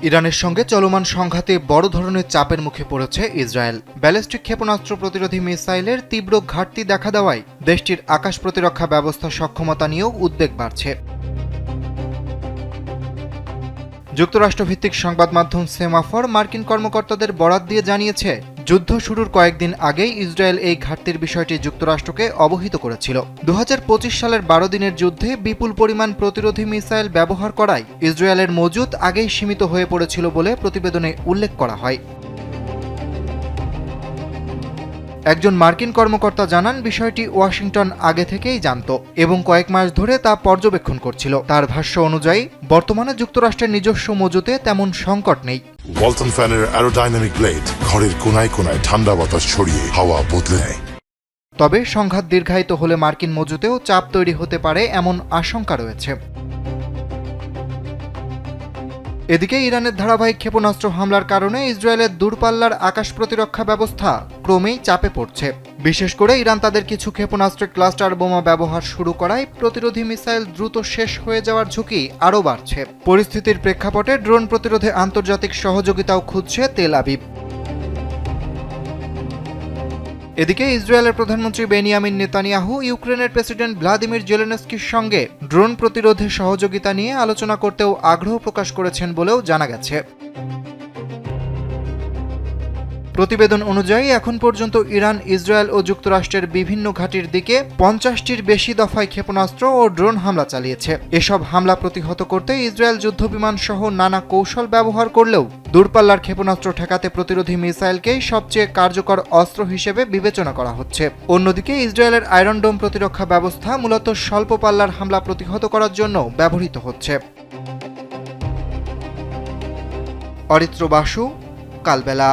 ইরানের সঙ্গে চলমান সংঘাতে বড় ধরনের চাপের মুখে পড়েছে ইসরায়েল। ব্যালিস্টিক ক্ষেপণাস্ত্র প্রতিরোধী মিসাইলের তীব্র ঘাটতি দেখা দেওয়ায় দেশটির আকাশ প্রতিরক্ষা ব্যবস্থা সক্ষমতা নিয়েও উদ্বেগ বাড়ছে। যুক্তরাষ্ট্রভিত্তিক সংবাদ মাধ্যম সেমাফর মার্কিন কর্মকর্তাদের বরাত দিয়ে জানিয়েছে, যুদ্ধ শুরুর কয়েকদিন আগেই ইসরায়েল এই ঘাটতির বিষয়টি যুক্তরাষ্ট্রকে অবহিত করেছিল। 2025 সালের 12 দিনের যুদ্ধে বিপুল পরিমাণ প্রতিরোধী মিসাইল ব্যবহার করায় ইসরায়েলের মজুত আগেই সীমিত হয়ে পড়েছিল বলে প্রতিবেদনে উল্লেখ করা হয়। একজন মার্কিন কর্মকর্তা জানান, বিষয়টি ওয়াশিংটন আগে থেকেই জানত এবং কয়েক মাস ধরে তা পর্যবেক্ষণ করছিল। তার ভাষ্য অনুযায়ী বর্তমানে যুক্তরাষ্ট্রের নিজস্ব মজুতে তেমন সংকট নেই। ওয়ালটন ফ্যানের অ্যারোডাইনামিক ব্লেড ঘরের কোনায় কোনায় ঠান্ডা বাতাস ছড়িয়ে হাওয়া বদলে নেয়। তবে সংঘাত দীর্ঘায়িত হলে মার্কিন মজুতেও চাপ তৈরি হতে পারে এমন আশঙ্কা রয়েছে। এদিকে ইরানের ধারাবাহিক ক্ষেপণাস্ত্র হামলার কারণে ইসরায়েলের দূরপাল্লার আকাশ প্রতিরক্ষা ব্যবস্থা ক্রমেই চাপে পড়ছে। বিশেষ করে ইরান তাদের কিছু ক্ষেপণাস্ত্রের ক্লাস্টার বোমা ব্যবহার শুরু করায় প্রতিরোধী মিসাইল দ্রুত শেষ হয়ে যাওয়ার ঝুঁকি আরও বাড়ছে। পরিস্থিতির প্রেক্ষাপটে ড্রোন প্রতিরোধে আন্তর্জাতিক সহযোগিতাও খুঁজছে তেল আবিব। এদিকে ইসরায়েলের প্রধানমন্ত্রী বেনিয়ামিন নেতানিয়াহু ইউক্রেনের প্রেসিডেন্ট ভ্লাদিমির জেলেনস্কির সঙ্গে ড্রোন প্রতিরোধে সহযোগিতা নিয়ে আলোচনা করতেও আগ্রহ প্রকাশ করেছেন বলেও জানা গেছে। প্রতিবেদন অনুযায়ী এখন পর্যন্ত ইরান, ইসরায়েল ও যুক্তরাষ্ট্রের বিভিন্ন ঘাঁটির দিকে 50টির বেশি দফায় ক্ষেপণাস্ত্র ও ড্রোন হামলা চালিয়েছে। এসব হামলা প্রতিহত করতে ইসরায়েল যুদ্ধবিমান সহ নানা কৌশল ব্যবহার করলেও দূরপাল্লার ক্ষেপণাস্ত্র ঠেকাতে প্রতিরোধী মিসাইলকেই সবচেয়ে কার্যকর অস্ত্র হিসেবে বিবেচনা করা হচ্ছে। অন্যদিকে ইসরায়েলের আয়রন ডোম প্রতিরক্ষা ব্যবস্থা মূলত স্বল্প পাল্লার হামলা প্রতিহত করার জন্য ব্যবহৃত হচ্ছে। অরিত্র বাসু, কালবেলা।